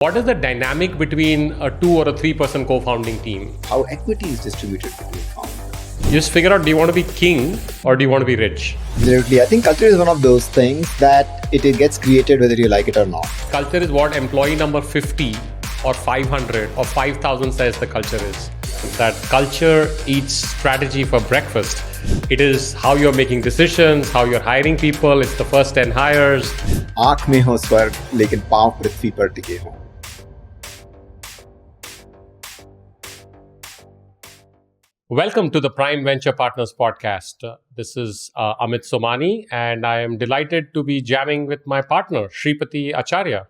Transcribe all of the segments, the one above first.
What is the dynamic between a 2 or a 3-person co-founding team? How equity is distributed between founders. You just figure out, do you want to be king or do you want to be rich? Absolutely. I think culture is one of those things that it gets created whether you like it or not. Culture is what employee number 50 or 500 or 5,000 says the culture is. That culture eats strategy for breakfast. It is how you're making decisions, how you're hiring people. It's the first 10 hires. आँख में हो स्वर्ग लेकिन पाँव पृथ्वी पर टिके हों. Welcome to the Prime Venture Partners podcast. This is Amit Somani, and I am delighted to be jamming with my partner, Shripati Acharya.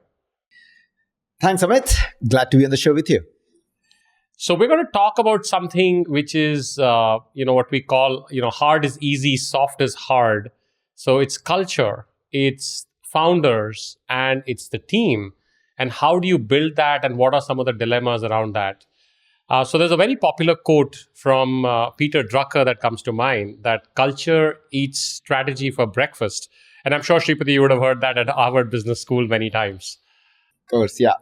Thanks, Amit. Glad to be on the show with you. So we're going to talk about something which is, what we call, hard is easy, soft is hard. So it's culture, it's founders, and it's the team. And how do you build that, and what are some of the dilemmas around that? So there's a very popular quote from Peter Drucker that comes to mind, that culture eats strategy for breakfast. And I'm sure, Shripati, you would have heard that at Harvard Business School many times. Of course, yeah.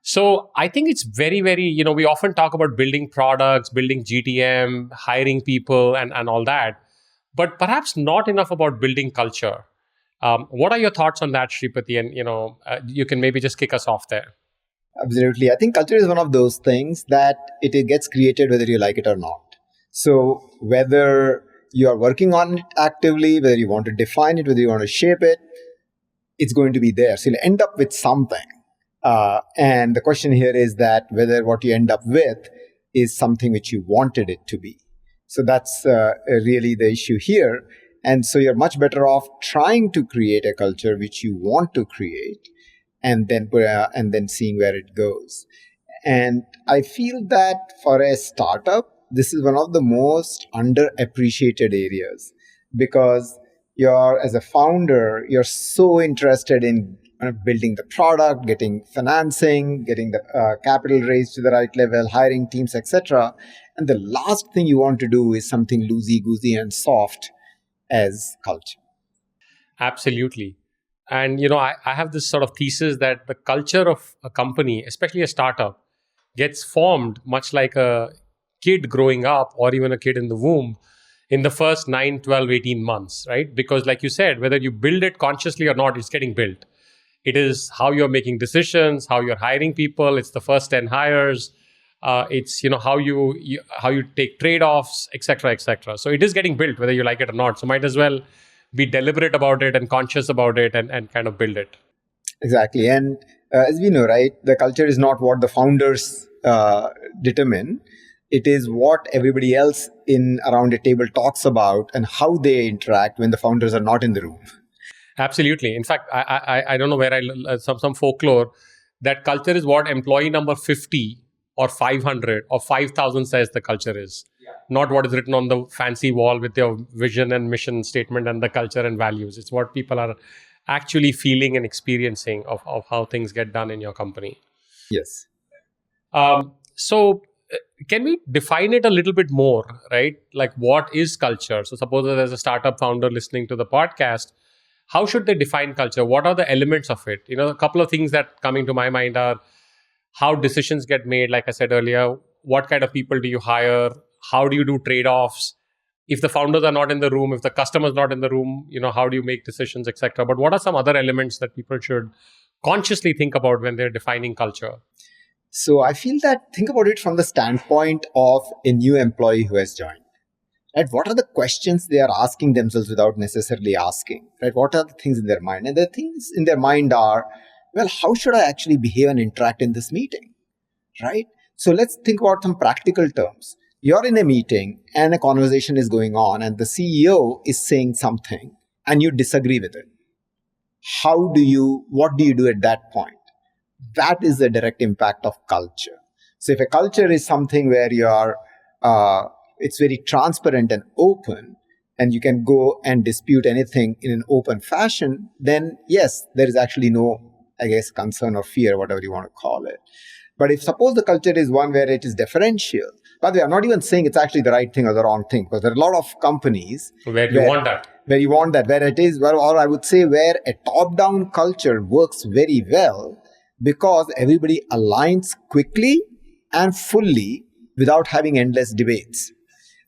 So I think it's very, very, we often talk about building products, building GTM, hiring people and all that, but perhaps not enough about building culture. What are your thoughts on that, Shripati? And, you can maybe just kick us off there. Absolutely. I think culture is one of those things that it gets created whether you like it or not. So whether you are working on it actively, whether you want to define it, whether you want to shape it, it's going to be there. So you'll end up with something. And the question here is that whether what you end up with is something which you wanted it to be. So that's really the issue here. And so you're much better off trying to create a culture which you want to create, and then seeing where it goes. And I feel that for a startup, this is one of the most underappreciated areas, because as a founder, you're so interested in building the product, getting financing, getting the capital raised to the right level, hiring teams, etc. And the last thing you want to do is something loosey-goosey and soft as culture. Absolutely. And, I have this sort of thesis that the culture of a company, especially a startup, gets formed much like a kid growing up or even a kid in the womb in the first 9, 12, 18 months, right? Because like you said, whether you build it consciously or not, it's getting built. It is how you're making decisions, how you're hiring people. It's the first 10 hires. It's, how you take trade-offs, et cetera, et cetera. So it is getting built, whether you like it or not. So might as well be deliberate about it and conscious about it and kind of build it. Exactly. And as we know, right, the culture is not what the founders determine. It is what everybody else around a table talks about and how they interact when the founders are not in the room. Absolutely. In fact, I don't know where some folklore that culture is what employee number 50 or 500 or 5,000 says the culture is. Yeah. Not what is written on the fancy wall with your vision and mission statement and the culture and values. It's what people are actually feeling and experiencing of how things get done in your company. Yes. So can we define it a little bit more, right? Like, what is culture? So suppose there's a startup founder listening to the podcast. How should they define culture? What are the elements of it? A couple of things that coming to my mind are how decisions get made. Like I said earlier, what kind of people do you hire? How do you do trade-offs? If the founders are not in the room, if the customer's not in the room, how do you make decisions, etc. But what are some other elements that people should consciously think about when they're defining culture? So I feel that think about it from the standpoint of a new employee who has joined. Right? What are the questions they are asking themselves without necessarily asking? Right? What are the things in their mind? And the things in their mind are, well, how should I actually behave and interact in this meeting? Right? So let's think about some practical terms. You're in a meeting and a conversation is going on and the CEO is saying something and you disagree with it. What do you do at that point? That is the direct impact of culture. So if a culture is something where it's very transparent and open, and you can go and dispute anything in an open fashion, then yes, there is actually no, concern or fear, whatever you want to call it. But if suppose the culture is one where it is differential, by the way, I'm not even saying it's actually the right thing or the wrong thing, because there are a lot of companies where you want that, where it is, or I would say where a top-down culture works very well, because everybody aligns quickly and fully without having endless debates.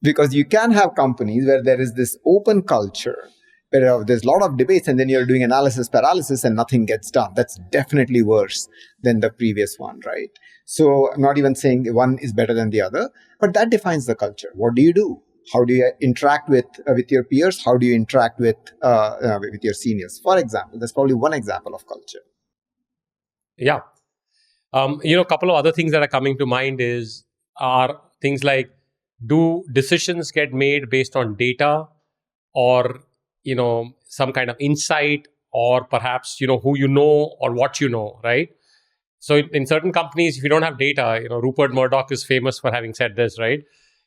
Because you can have companies where there is this open culture, where there's a lot of debates, and then you're doing analysis paralysis and nothing gets done. That's definitely worse than the previous one, right? So I'm not even saying one is better than the other, but that defines the culture. What do you do? How do you interact with your peers? How do you interact with your seniors? For example, that's probably one example of culture. Yeah. A couple of other things that are coming to mind are things like, do decisions get made based on data, or some kind of insight, or perhaps who you know or what you know, right? So in certain companies, if you don't have data, Rupert Murdoch is famous for having said this, right?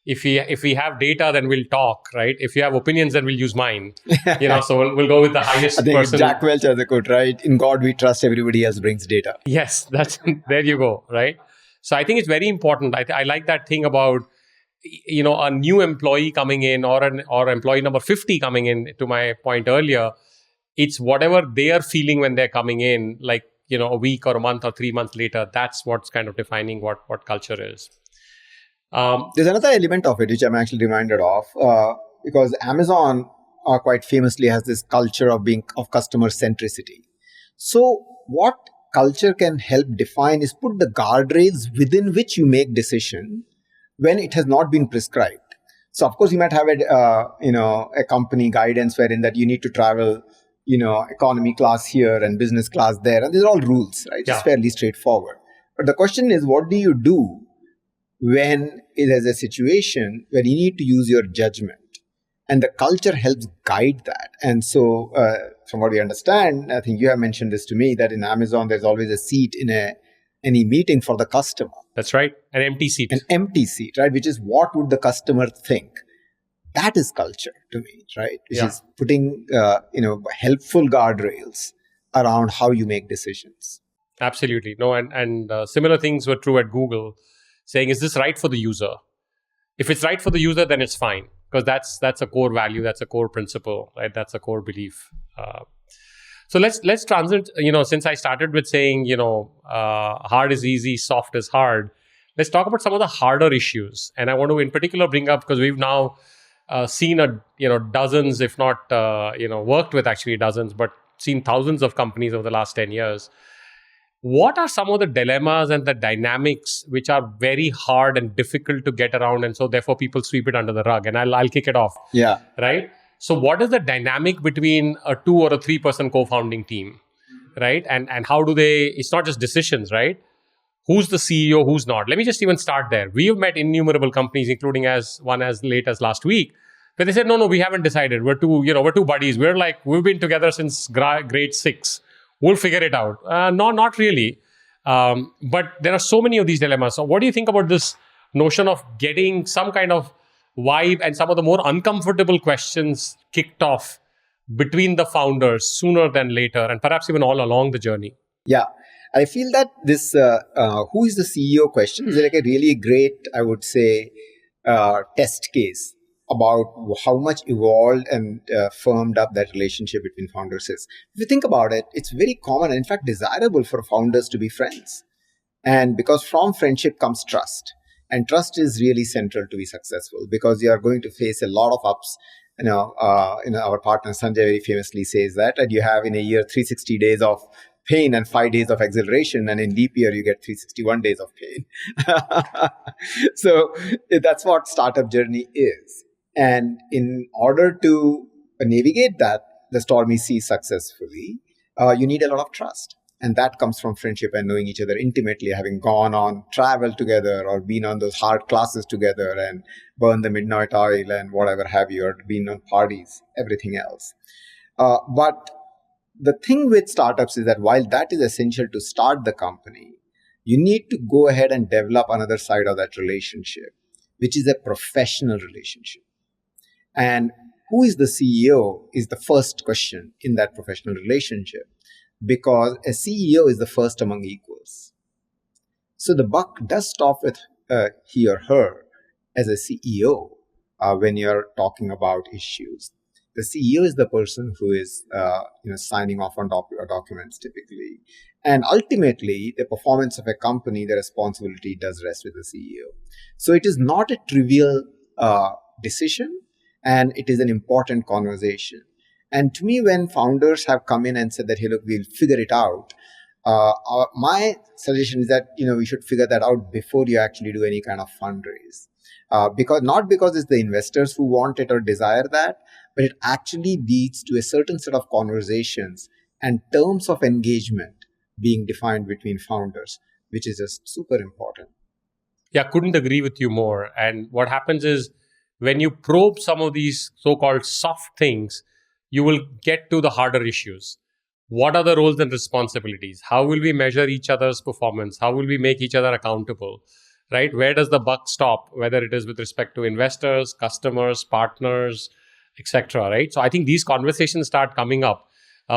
If we have data, then we'll talk, right? If you have opinions, then we'll use mine. So we'll go with the I highest think person. Jack Welch has a quote, right? In God we trust, everybody else brings data. Yes, that's there you go, right? So I think it's very important. I like that thing about a new employee coming in, or employee number 50 coming in. To my point earlier, it's whatever they are feeling when they're coming in, like a week or a month or 3 months later. That's what's kind of defining what culture is. There's another element of it which I'm actually reminded of, because Amazon quite famously has this culture of customer centricity. So what culture can help define is put the guardrails within which you make decision when it has not been prescribed. So of course you might have a company guidance wherein that you need to travel economy class here and business class there, and these are all rules, right? Yeah. It's fairly straightforward. But the question is, what do you do when it is a situation where you need to use your judgment? And the culture helps guide that. And so, from what we understand, I think you have mentioned this to me, that in Amazon, there's always a seat in any meeting for the customer. That's right. An empty seat. An empty seat, right? Which is, what would the customer think? That is culture to me, right? Which is putting, helpful guardrails around how you make decisions. Absolutely. No, and similar things were true at Google, saying, is this right for the user? If it's right for the user, then it's fine, because that's a core value, that's a core principle, right? That's a core belief. So let's transit. Since I started with saying, hard is easy, soft is hard. Let's talk about some of the harder issues, and I want to in particular bring up, because we've now seen dozens, if not worked with actually dozens, but seen thousands of companies over the last 10 years. What are some of the dilemmas and the dynamics which are very hard and difficult to get around, and so therefore people sweep it under the rug? And I'll kick it off. Yeah. Right. So what is the dynamic between a 2 or a 3-person co-founding team, right? And how do they? It's not just decisions, right? Who's the CEO? Who's not? Let me just even start there. We have met innumerable companies, including one as late as last week, where they said, no, we haven't decided. We're two buddies. We've been together since grade 6. We'll figure it out. No, not really. But there are so many of these dilemmas. So what do you think about this notion of getting some kind of vibe and some of the more uncomfortable questions kicked off between the founders sooner than later, and perhaps even all along the journey? Yeah. I feel that this who is the CEO question is like a really great, I would say, test case about how much evolved and firmed up that relationship between founders is. If you think about it, it's very common and in fact desirable for founders to be friends. And because from friendship comes trust. And trust is really central to be successful, because you are going to face a lot of ups. Our partner Sanjay very famously says that you have in a year 360 days of pain and 5 days of exhilaration, and in leap year you get 361 days of pain. So that's what startup journey is. And in order to navigate the stormy sea successfully, you need a lot of trust. And that comes from friendship and knowing each other intimately, having gone on travel together or been on those hard classes together and burned the midnight oil and whatever have you, or been on parties, everything else. But the thing with startups is that while that is essential to start the company, you need to go ahead and develop another side of that relationship, which is a professional relationship. And who is the CEO is the first question in that professional relationship, because a CEO is the first among equals. So the buck does stop with he or her as a CEO when you're talking about issues. The CEO is the person who is signing off on documents typically, and ultimately the performance of a company, the responsibility does rest with the CEO. So it is not a trivial decision, and it is an important conversation. And to me, when founders have come in and said that, hey, look, we'll figure it out, my suggestion is that we should figure that out before you actually do any kind of fundraise, because it's the investors who want it or desire that, but it actually leads to a certain set of conversations and terms of engagement being defined between founders, which is just super important. Yeah, couldn't agree with you more. And what happens is when you probe some of these so-called soft things, you will get to the harder issues. What are the roles and responsibilities? How will we measure each other's performance? How will we make each other accountable? Right? Where does the buck stop? Whether it is with respect to investors, customers, partners, etc. Right? So I think these conversations start coming up,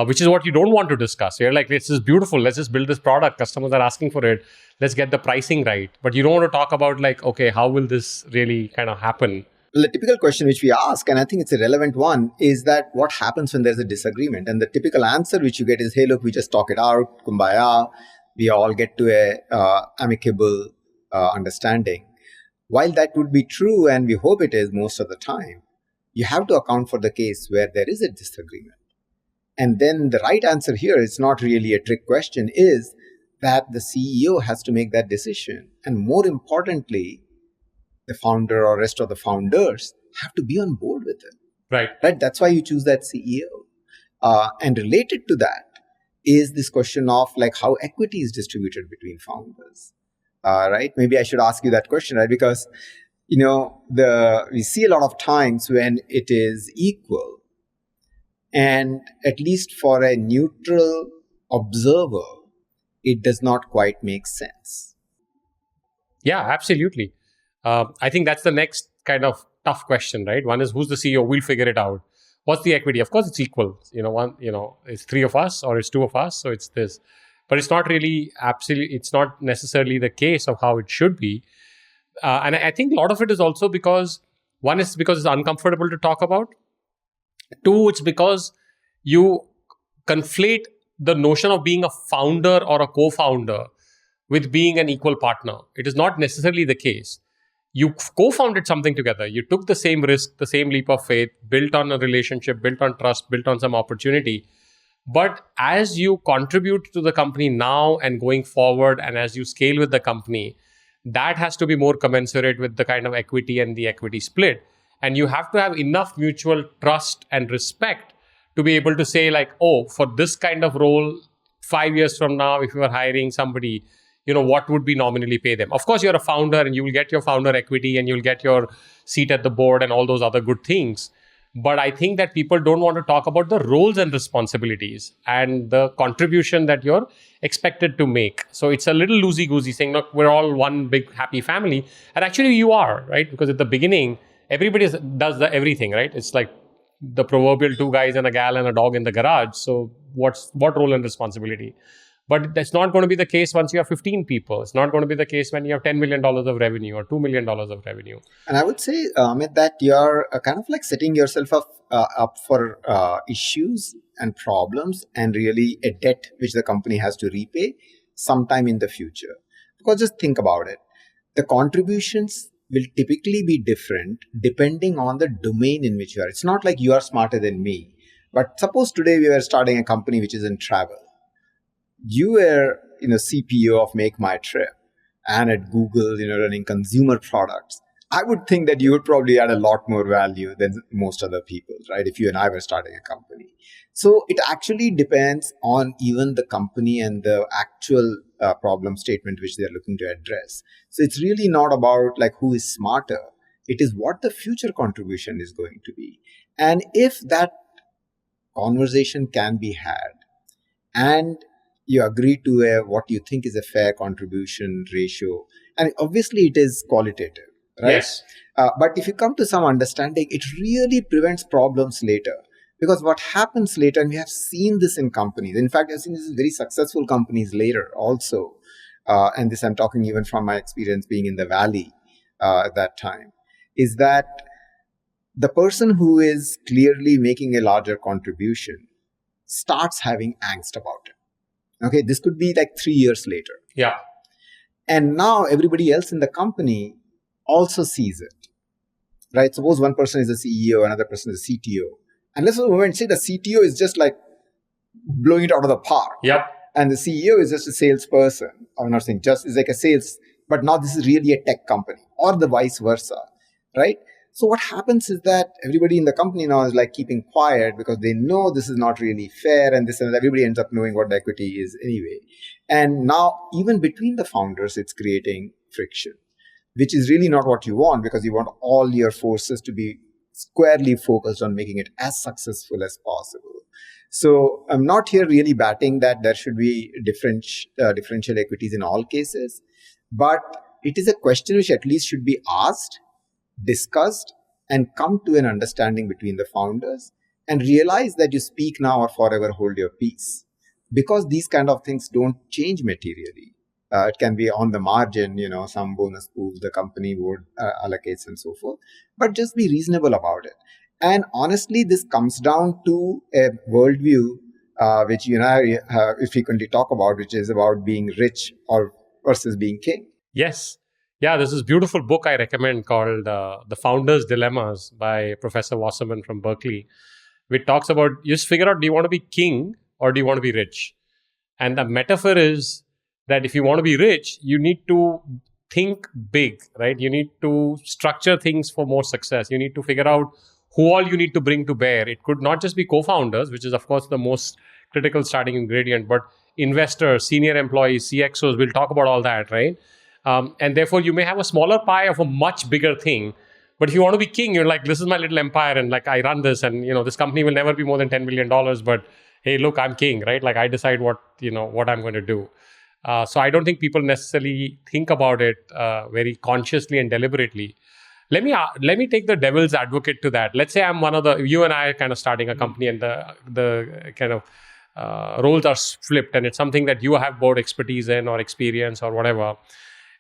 which is what you don't want to discuss. You're like, this is beautiful. Let's just build this product. Customers are asking for it. Let's get the pricing right. But you don't want to talk about like, okay, how will this really kind of happen? The typical question which we ask, and I think it's a relevant one, is that what happens when there's a disagreement? And the typical answer which you get is, hey, look, we just talk it out, kumbaya, we all get to a amicable understanding. While that would be true, and we hope it is most of the time, you have to account for the case where there is a disagreement. And then the right answer here, it's not really a trick question, is that the CEO has to make that decision. And more importantly, the founder or rest of the founders have to be on board with it. Right. That's why you choose that CEO. And related to that is this question of like how equity is distributed between founders. Right? Maybe I should ask you that question, right? Because we see a lot of times when it is equal, and at least for a neutral observer, it does not quite make sense. Yeah, absolutely. I think that's the next kind of tough question, right? One is, who's the CEO? We'll figure it out. What's the equity? Of course, it's equal. It's three of us or it's two of us, so it's this. But it's not really it's not necessarily the case of how it should be. And I think a lot of it is also because, one is because it's uncomfortable to talk about. Two, it's because you conflate the notion of being a founder or a co-founder with being an equal partner. It is not necessarily the case. You co-founded something together. You took the same risk, the same leap of faith, built on a relationship, built on trust, built on some opportunity. But as you contribute to the company now and going forward, and as you scale with the company, that has to be more commensurate with the kind of equity and the equity split. And you have to have enough mutual trust and respect to be able to say like, oh, for this kind of role, 5 years from now, if you are hiring somebody, what would we nominally pay them? Of course, you're a founder and you will get your founder equity and you'll get your seat at the board and all those other good things. But I think that people don't want to talk about the roles and responsibilities and the contribution that you're expected to make. So it's a little loosey-goosey saying, look, we're all one big happy family. And actually you are, right? Because at the beginning, everybody does everything, right? It's like the proverbial two guys and a gal and a dog in the garage. So what role and responsibility? But that's not going to be the case once you have 15 people. It's not going to be the case when you have $10 million of revenue or $2 million of revenue. And I would say, Amit, that you're kind of like setting yourself up for issues and problems and really a debt which the company has to repay sometime in the future. Because just think about it. The contributions will typically be different depending on the domain in which you are. It's not like you are smarter than me. But suppose today we were starting a company which is in travel. You were, CPO of Make My Trip and at Google, running consumer products. I would think that you would probably add a lot more value than most other people, right? If you and I were starting a company. So it actually depends on even the company and the actual problem statement which they're looking to address. So it's really not about like who is smarter. It is what the future contribution is going to be. And if that conversation can be had and you agree to what you think is a fair contribution ratio, and obviously it is qualitative, right? Yes. But if you come to some understanding, it really prevents problems later. Because what happens later, and we have seen this in companies, in fact, I've seen this in very successful companies later also, and this I'm talking even from my experience being in the Valley at that time, is that the person who is clearly making a larger contribution starts having angst about it. Okay, this could be like 3 years later. Yeah. And now everybody else in the company also sees it, right? Suppose one person is a CEO, another person is a CTO. And let's say the CTO is just like blowing it out of the park. Yep. And the CEO is just a salesperson. I'm not saying just, is like a sales, but now this is really a tech company, or the vice versa, right? So what happens is that everybody in the company now is like keeping quiet because they know this is not really fair, and this, and everybody ends up knowing what the equity is anyway. And now even between the founders, it's creating friction, which is really not what you want, because you want all your forces to be squarely focused on making it as successful as possible. So I'm not here really batting that there should be differential equities in all cases, but it is a question which at least should be asked, discussed, and come to an understanding between the founders, and realize that you speak now or forever hold your peace, because these kind of things don't change materially. It can be on the margin, some bonus pools the company would allocates and so forth, but just be reasonable about it. And honestly, this comes down to a worldview, which we frequently talk about, which is about being rich or versus being king. Yes. Yeah, there's this beautiful book I recommend called The Founder's Dilemmas by Professor Wasserman from Berkeley, which talks about, you just figure out, do you want to be king or do you want to be rich? And the metaphor is that if you want to be rich, you need to think big, right? You need to structure things for more success. You need to figure out who all you need to bring to bear. It could not just be co-founders, which is, of course, the most critical starting ingredient, but investors, senior employees, CXOs, we'll talk about all that, right? And therefore, you may have a smaller pie of a much bigger thing. But if you want to be king, you're like, this is my little empire, and like I run this, and this company will never be more than $10 million. But hey, look, I'm king, right? Like I decide what I'm going to do. So I don't think people necessarily think about it very consciously and deliberately. Let me take the devil's advocate to that. Let's say I'm you and I are kind of starting a company, and the kind of roles are flipped, and it's something that you have board expertise in or experience or whatever.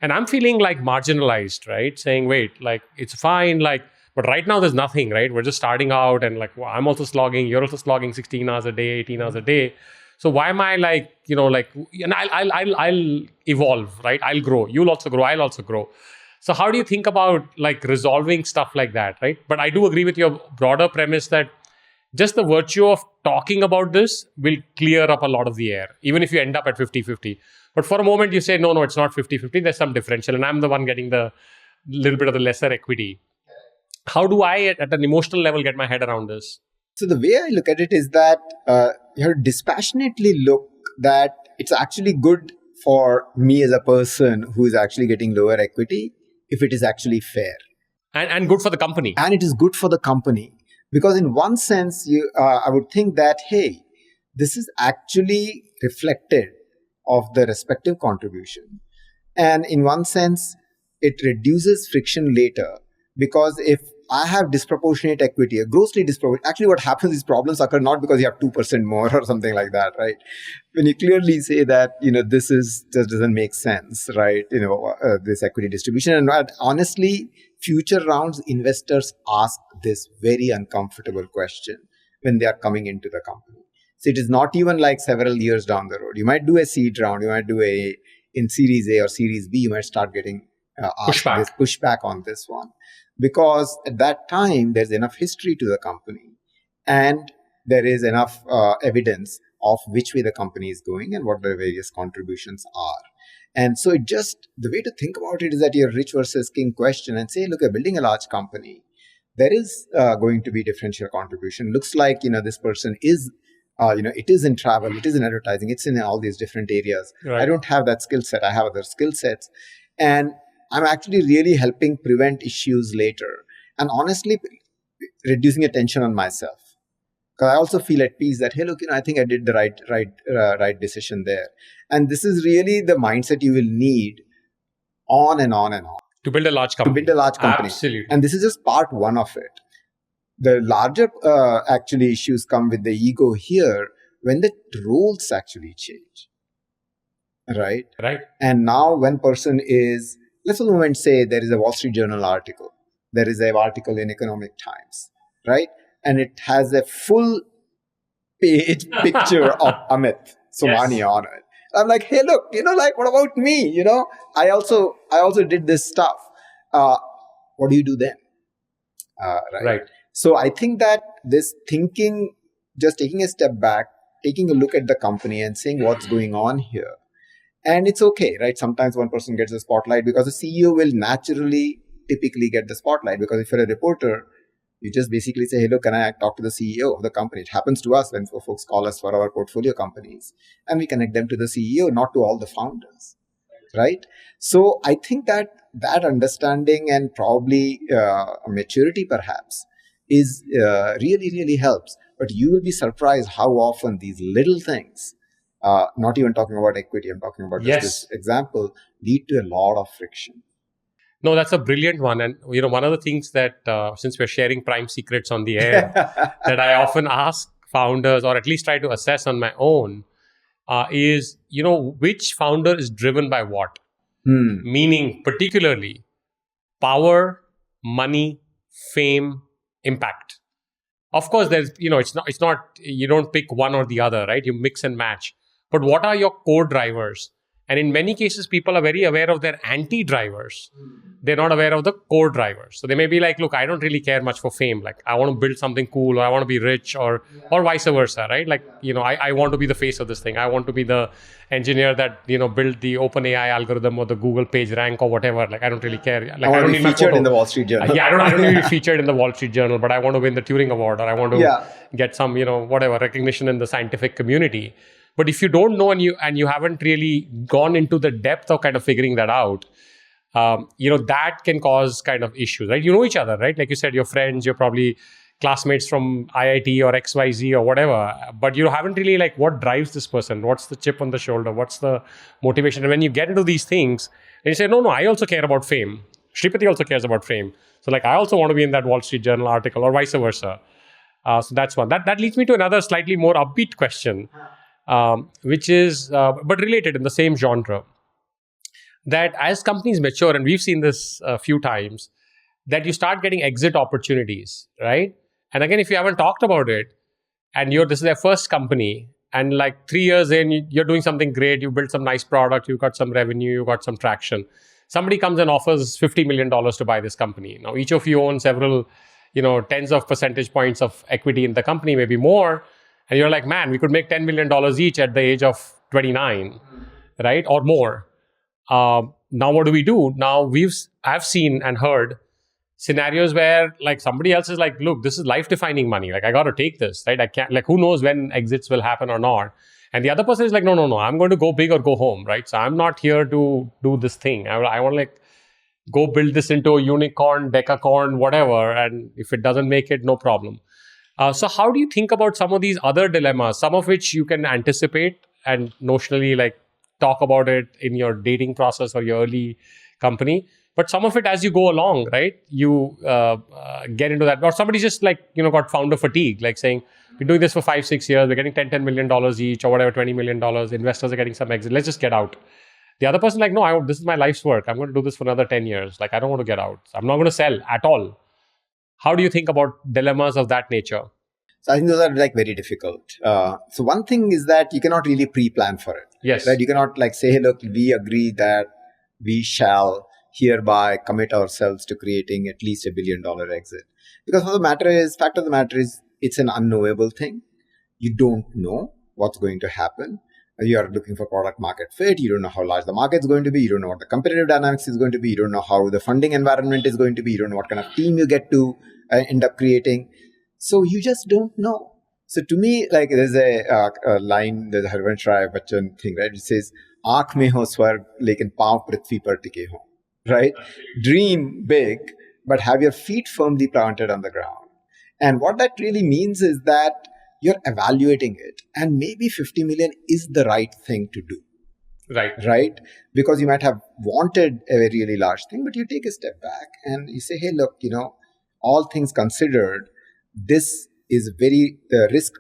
And I'm feeling like marginalized, right? Saying, wait, like it's fine, like, but right now there's nothing, right? We're just starting out, and like, well, I'm also slogging, you're also slogging 16 hours a day, 18 hours a day. So why am I like, and I'll evolve, right? I'll grow. You'll also grow. I'll also grow. So how do you think about like resolving stuff like that, right? But I do agree with your broader premise that just the virtue of talking about this will clear up a lot of the air, even if you end up at 50-50. But for a moment you say, no, it's not 50-50. There's some differential, and I'm the one getting the little bit of the lesser equity. How do I, at an emotional level, get my head around this? So the way I look at it is that you have to dispassionately look that it's actually good for me as a person who is actually getting lower equity if it is actually fair. And good for the company. And it is good for the company. Because in one sense, I would think that, hey, this is actually reflected of the respective contribution. And in one sense, it reduces friction later. Because if I have disproportionate equity, a grossly disproportionate, actually what happens is problems occur not because you have 2% more or something like that, right? When you clearly say that, this just doesn't make sense, right? This equity distribution. And honestly, future rounds, investors ask this very uncomfortable question when they are coming into the company. So it is not even like several years down the road. You might do a seed round, you might do in Series A or Series B, you might start getting pushback on this one. Because at that time, there's enough history to the company, and there is enough evidence of which way the company is going and what the various contributions are. And so the way to think about it is that your rich versus king question, and say, look, you're building a large company. There is going to be differential contribution. Looks like, this person is, it is in travel, it is in advertising, it's in all these different areas. Right. I don't have that skill set. I have other skill sets. And I'm actually really helping prevent issues later, and honestly reducing attention on myself. Because I also feel at peace that, hey, look, I think I did the right decision there. And this is really the mindset you will need on and on and on. To build a large company. Absolutely. And this is just part one of it. The larger actually issues come with the ego here when the roles actually change. Right? Right. And now when person is, let's for a moment say there is a Wall Street Journal article there is an article in Economic Times, right? And it has a full page picture of Amit Somani Yes. on it. I'm like, hey, look, like, what about me? I also did this stuff. Uh, what do you do then? Right. Right. So I think that this thinking, just taking a step back, taking a look at the company and saying what's going on here. And it's okay, right? Sometimes one person gets the spotlight because the CEO will naturally typically get the spotlight, because if you're a reporter, you just basically say, hey, look, can I talk to the CEO of the company? It happens to us when folks call us for our portfolio companies, and we connect them to the CEO, not to all the founders, right? So I think that understanding and probably maturity perhaps is really, really helps. But you will be surprised how often these little things, not even talking about equity, I'm talking about just this Yes. example, lead to a lot of friction. No, that's a brilliant one. And, one of the things that, since we're sharing prime secrets on the air, that I often ask founders, or at least try to assess on my own, is, which founder is driven by what? Meaning, particularly, power, money, fame, impact. Of course, there's, it's not, you don't pick one or the other, right? You mix and match. But what are your core drivers? And in many cases, people are very aware of their anti-drivers. They're not aware of the core drivers. So they may be like, look, I don't really care much for fame. Like, I want to build something cool, or I want to be rich, or vice versa, right? Like, I want to be the face of this thing. I want to be the engineer that, built the OpenAI algorithm or the Google page rank or whatever. Like, I don't really care. Like, I don't want to need be my featured photo in the Wall Street Journal. I don't need to be featured in the Wall Street Journal, but I want to win the Turing Award, or I want to get some, whatever recognition in the scientific community. But if you don't know, and you haven't really gone into the depth of kind of figuring that out, that can cause kind of issues, right? You know each other, right? Like you said, you're friends, you're probably classmates from IIT or XYZ or whatever, but you haven't really like, what drives this person? What's the chip on the shoulder? What's the motivation? And when you get into these things, and you say, no, I also care about fame. Shripati also cares about fame. So like, I also want to be in that Wall Street Journal article, or vice versa. So that's one. That leads me to another slightly more upbeat question, which is, but related in the same genre. That as companies mature, and we've seen this a few times, that you start getting exit opportunities, right? And again, if you haven't talked about it, and this is their first company, and like 3 years in, you're doing something great, you built some nice product, you got some revenue, you got some traction. Somebody comes and offers $50 million to buy this company. Now, each of you own several, tens of percentage points of equity in the company, maybe more. And you're like, man, we could make $10 million each at the age of 29, right? Or more. Now what do we do? Now I've seen and heard scenarios where like somebody else is like, look, this is life-defining money. Like, I got to take this, right? I can't, like, who knows when exits will happen or not. And the other person is like, no, I'm going to go big or go home, right? So I'm not here to do this thing. I want to like go build this into a unicorn, decacorn, whatever. And if it doesn't make it, no problem. So how do you think about some of these other dilemmas, some of which you can anticipate and notionally like talk about it in your dating process or your early company, but some of it as you go along, right? You get into that, or somebody's just like, got founder fatigue, like saying, we're doing this for 5-6 years, we're getting $10 million each or whatever, $20 million, investors are getting some exit, let's just get out. The other person like, no, this is my life's work, I'm going to do this for another 10 years, like I don't want to get out, I'm not going to sell at all. How do you think about dilemmas of that nature? So I think those are like very difficult. So one thing is that you cannot really pre-plan for it. Yes. Right? You cannot like say, hey, look, we agree that we shall hereby commit ourselves to creating at least $1 billion exit. Because fact of the matter is, it's an unknowable thing. You don't know what's going to happen. You are looking for product market fit. You don't know how large the market's going to be. You don't know what the competitive dynamics is going to be. You don't know how the funding environment is going to be. You don't know what kind of team you get to end up creating. So you just don't know. So to me, like there's a line, there's a Harvansh Rai Bachchan thing, right? It says, "Aankh mein ho swarg, lekin paav prithvi par tike ho." Right? Dream big, but have your feet firmly planted on the ground. And what that really means is that you're evaluating it, and maybe 50 million is the right thing to do. Right? Because you might have wanted a really large thing, but you take a step back and you say, hey, look, all things considered, this is the risk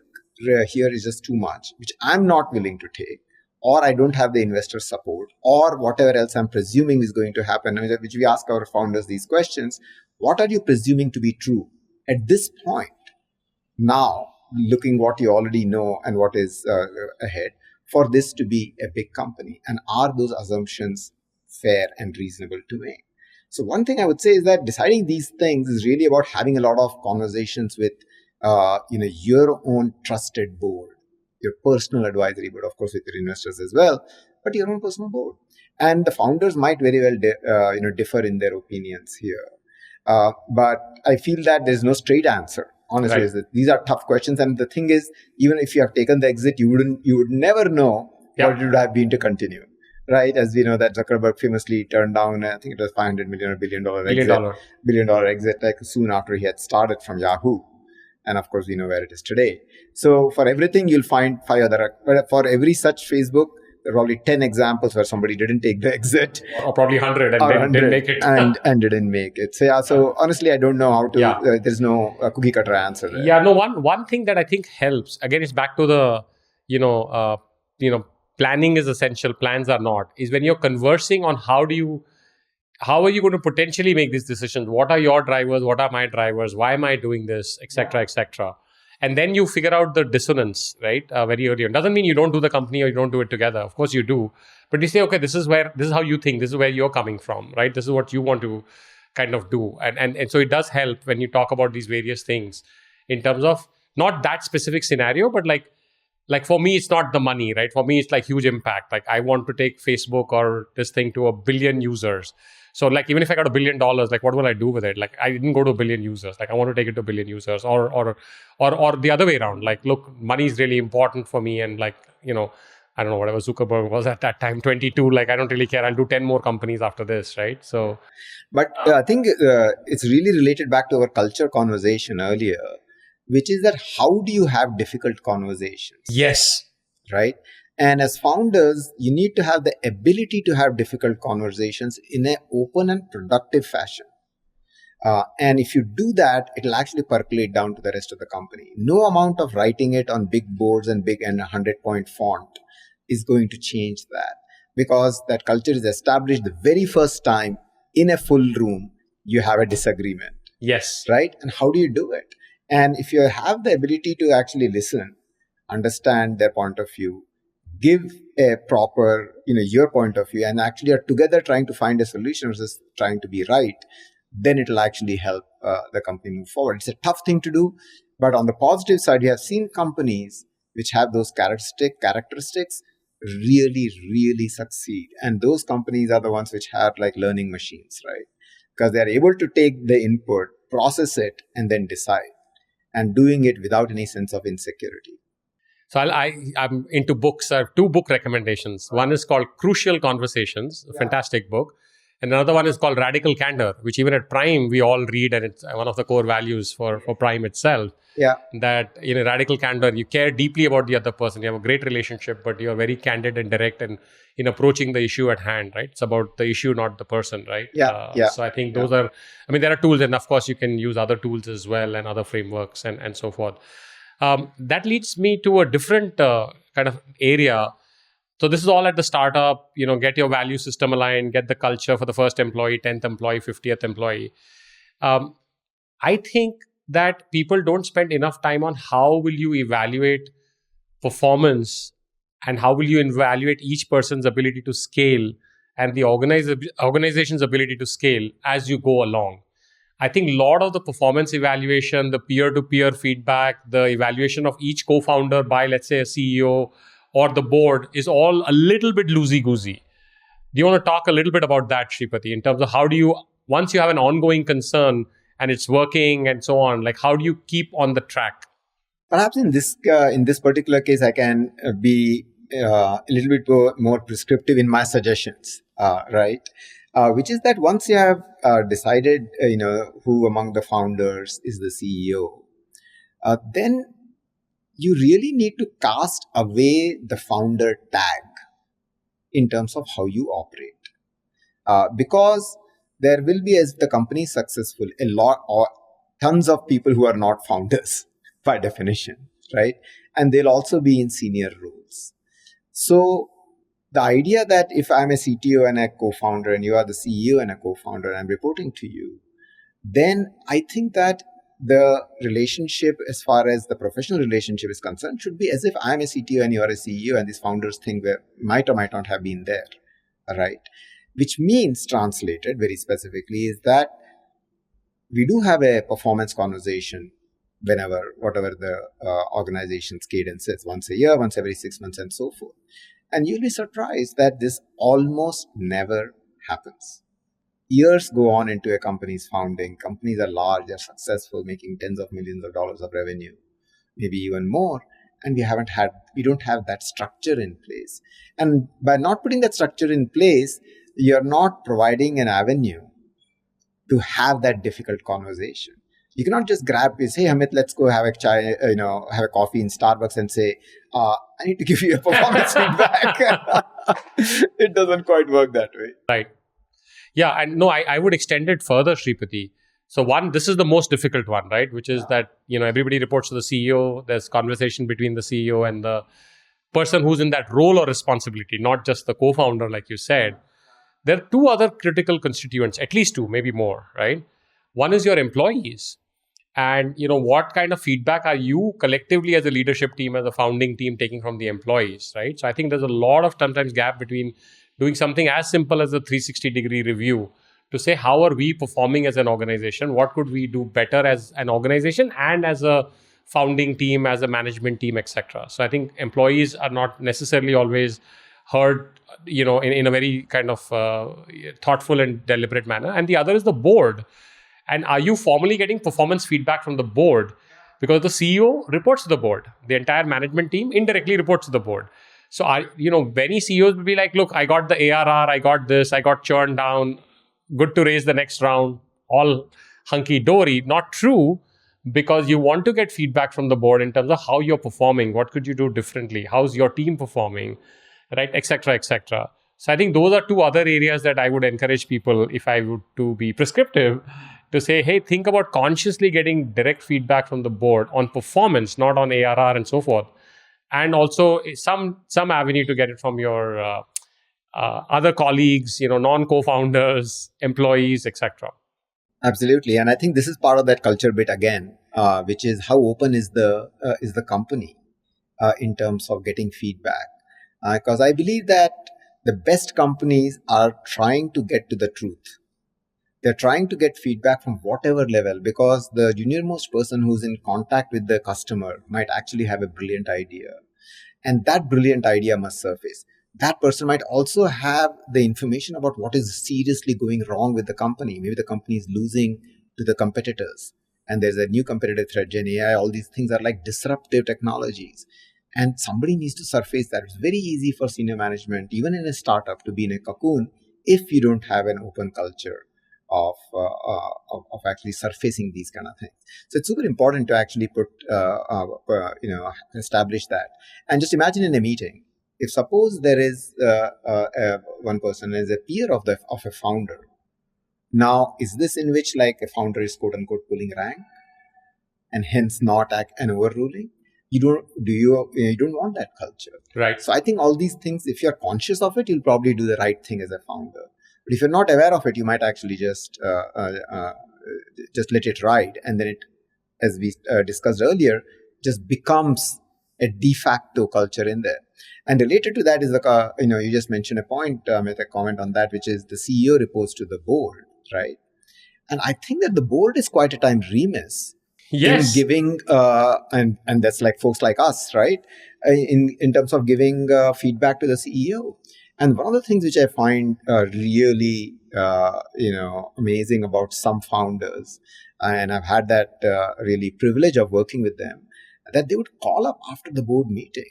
here is just too much, which I'm not willing to take, or I don't have the investor support, or whatever else I'm presuming is going to happen, which we ask our founders these questions. What are you presuming to be true at this point? Now, looking what you already know and what is ahead, for this to be a big company, and are those assumptions fair and reasonable to make? So one thing I would say is that deciding these things is really about having a lot of conversations with your own trusted board, your personal advisory board, of course with your investors as well, but your own personal board. And the founders might very well differ in their opinions here. But I feel that there's no straight answer. Honestly, Right. these are tough questions. And the thing is, even if you have taken the exit, you would never know Yeah. what it would have been to continue. Right? As we know that Zuckerberg famously turned down, I think it was $500 million or $1 billion Billion exit, dollar. $1 billion exit, like soon after he had started from Yahoo. And of course, we know where it is today. So for everything, you'll find 5 other, but for every such Facebook, there are probably 10 examples where somebody didn't take the exit. Or probably 100 and Or didn't make it. and didn't make it. So yeah, so honestly, I don't know how to, Yeah. there's no cookie cutter answer there. Yeah, no, one thing that I think helps, again, it's back to the, planning is essential, plans are not, is when you're conversing on how are you going to potentially make these decisions? What are your drivers? What are my drivers? Why am I doing this? Etc. Etc. And then you figure out the dissonance, right? Very early on. Doesn't mean you don't do the company or you don't do it together. Of course you do. But you say, okay, this is how you think. This is where you're coming from, right? This is what you want to kind of do. And so it does help when you talk about these various things in terms of not that specific scenario, but like for me, it's not the money, right? For me, it's like huge impact. Like I want to take Facebook or this thing to 1 billion users. So like, even if I got $1 billion, like what will I do with it? Like I didn't go to 1 billion users. Like I want to take it to 1 billion users or the other way around. Like, look, money is really important for me. And like, I don't know, whatever Zuckerberg was at that time, 22, like I don't really care. I'll do 10 more companies after this, right? So. But I think it's really related back to our culture conversation earlier, which is that how do you have difficult conversations? Yes. Right? And as founders, you need to have the ability to have difficult conversations in an open and productive fashion. And if you do that, it'll actually percolate down to the rest of the company. No amount of writing it on big boards and big and 100-point font is going to change that, because that culture is established the very first time in a full room, you have a disagreement. Yes. Right? And how do you do it? And if you have the ability to actually listen, understand their point of view, give a proper, your point of view, and actually are together trying to find a solution versus trying to be right, then it'll actually help the company move forward. It's a tough thing to do, but on the positive side, we have seen companies which have those characteristics really, really succeed. And those companies are the ones which have like learning machines, right? Because they're able to take the input, process it, and then decide, and doing it without any sense of insecurity. So I'm into books. I have 2 book recommendations. One is called Crucial Conversations, a fantastic book. And another one is called Radical Candor, which even at Prime, we all read, and it's one of the core values for Prime itself. Yeah. That in a radical candor, you care deeply about the other person. You have a great relationship, but you're very candid and direct in approaching the issue at hand, right? It's about the issue, not the person, right? Yeah. So I think those are, there are tools, and of course you can use other tools as well and other frameworks and so forth. That leads me to a different kind of area. So this is all at the startup, get your value system aligned, get the culture for the first employee, 10th employee, 50th employee. I think that people don't spend enough time on how will you evaluate performance and how will you evaluate each person's ability to scale and the organization's ability to scale as you go along. I think a lot of the performance evaluation, the peer-to-peer feedback, the evaluation of each co-founder by, let's say, a CEO or the board is all a little bit loosey-goosey. Do you want to talk a little bit about that, Shripati, in terms of how do you, once you have an ongoing concern and it's working and so on, like how do you keep on the track? Perhaps in this particular case, I can be a little bit more prescriptive in my suggestions, right? Which is that once you have decided, who among the founders is the CEO, then you really need to cast away the founder tag in terms of how you operate. Because there will be, as the company is successful, a lot or tons of people who are not founders by definition, right? And they'll also be in senior roles. So the idea that if I'm a CTO and a co-founder and you are the CEO and a co-founder, I'm reporting to you, then I think that the relationship, as far as the professional relationship is concerned, should be as if I'm a CTO and you're a CEO, and these founders think we might or might not have been there, right? Which means, translated very specifically, is that we do have a performance conversation whenever, whatever the organization's cadence is, once a year, once every 6 months, and so forth. And you'll be surprised that this almost never happens. Years go on into a company's founding. Companies are large, they're successful, making tens of millions of dollars of revenue, maybe even more. And we don't have that structure in place. And by not putting that structure in place, you're not providing an avenue to have that difficult conversation. You cannot just grab and say, hey, Amit, let's go have a chai, have a coffee in Starbucks and say, I need to give you a performance feedback. It doesn't quite work that way. Right. Yeah. And no, I would extend it further, Shripati. So one, this is the most difficult one, right? Which is that, everybody reports to the CEO. There's conversation between the CEO and the person who's in that role or responsibility, not just the co-founder, like you said. There are two other critical constituents, at least two, maybe more, right? One is your employees. And, what kind of feedback are you collectively as a leadership team, as a founding team, taking from the employees, right? So I think there's a lot of sometimes gap between doing something as simple as a 360-degree review to say, how are we performing as an organization? What could we do better as an organization and as a founding team, as a management team, etc. So I think employees are not necessarily always heard, in a very kind of thoughtful and deliberate manner. And the other is the board. And are you formally getting performance feedback from the board? Because the CEO reports to the board. The entire management team indirectly reports to the board. So, many CEOs will be like, look, I got the ARR, I got this, I got churned down, good to raise the next round, all hunky-dory. Not true, because you want to get feedback from the board in terms of how you're performing, what could you do differently, how's your team performing, right, etc., etc. So I think those are two other areas that I would encourage people, if I would to be prescriptive, to say, hey, think about consciously getting direct feedback from the board on performance, not on ARR and so forth. And also some avenue to get it from your other colleagues, non-co-founders, employees, etc. Absolutely. And I think this is part of that culture bit again, which is how open is the company in terms of getting feedback. Because I believe that the best companies are trying to get to the truth. They're trying to get feedback from whatever level, because the junior-most person who's in contact with the customer might actually have a brilliant idea. And that brilliant idea must surface. That person might also have the information about what is seriously going wrong with the company. Maybe the company is losing to the competitors, and there's a new competitive threat, Gen AI. All these things are like disruptive technologies. And somebody needs to surface that. It's very easy for senior management, even in a startup, to be in a cocoon if you don't have an open culture of actually surfacing these kind of things. So it's super important to actually establish that. And just imagine in a meeting, if suppose there is one person is a peer of a founder. Now, is this in which like a founder is quote unquote pulling rank, and hence not an overruling? You don't want that culture, right? So I think all these things, if you're conscious of it, you'll probably do the right thing as a founder. But if you're not aware of it, you might actually just let it ride, and then it, as we discussed earlier, just becomes a de facto culture in there. And related to that is you just mentioned a point, with a comment on that, which is the CEO reports to the board, right? And I think that the board is quite a time remiss. Yes. In giving, and that's like folks like us, right? In terms of giving feedback to the CEO. And one of the things which I find really, amazing about some founders, and I've had that really privilege of working with them, that they would call up after the board meeting.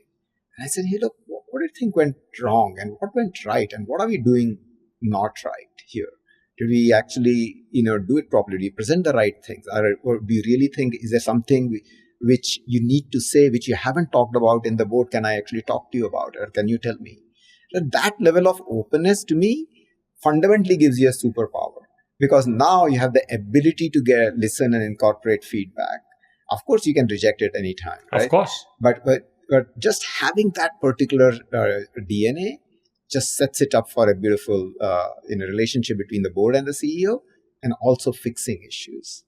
And I said, hey, look, what do you think went wrong, and what went right, and what are we doing not right here? Did we actually, do it properly? Do you present the right things? Or do you really think, is there something which you need to say, which you haven't talked about in the board? Can I actually talk to you about it? Or can you tell me? That level of openness, to me, fundamentally gives you a superpower. Because now you have the ability to listen and incorporate feedback. Of course, you can reject it anytime, right? Of course. But just having that particular DNA just sets it up for a beautiful relationship between the board and the CEO, and also fixing issues.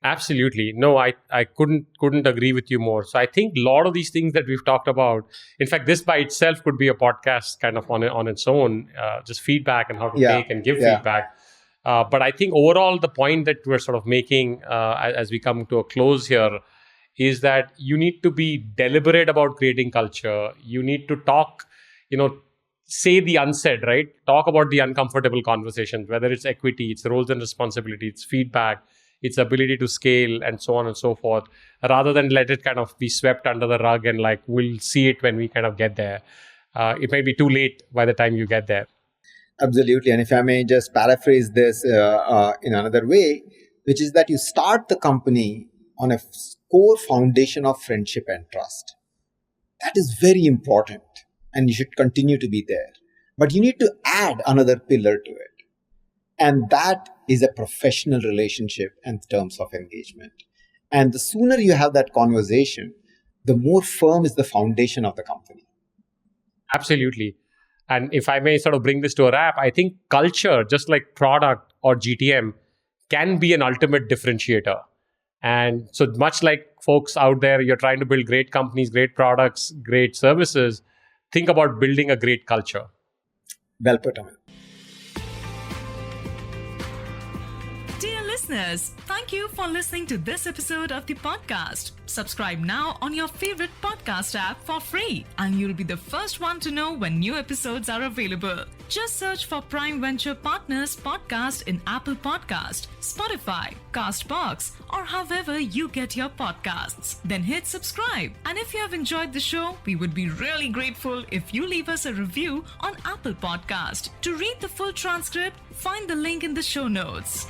Absolutely. No, I couldn't agree with you more. So I think a lot of these things that we've talked about, in fact, this by itself could be a podcast kind of on its own, just feedback and how to take and give feedback. But I think overall, the point that we're sort of making as we come to a close here is that you need to be deliberate about creating culture. You need to talk, say the unsaid, right? Talk about the uncomfortable conversations, whether it's equity, it's roles and responsibility, it's feedback, its ability to scale, and so on and so forth, rather than let it kind of be swept under the rug and like, we'll see it when we kind of get there. It may be too late by the time you get there. Absolutely. And if I may just paraphrase this in another way, which is that you start the company on a core foundation of friendship and trust. That is very important, and you should continue to be there. But you need to add another pillar to it. And that is a professional relationship in terms of engagement. And the sooner you have that conversation, the more firm is the foundation of the company. Absolutely. And if I may sort of bring this to a wrap, I think culture, just like product or GTM, can be an ultimate differentiator. And so much like folks out there, you're trying to build great companies, great products, great services, think about building a great culture. Well put, Amit. Dear listeners, thank you for listening to this episode of the podcast. Subscribe now on your favorite podcast app for free, and you'll be the first one to know when new episodes are available. Just search for Prime Venture Partners Podcast in Apple Podcast, Spotify, Castbox, or however you get your podcasts. Then hit subscribe. And if you have enjoyed the show, we would be really grateful if you leave us a review on Apple Podcast. To read the full transcript, find the link in the show notes.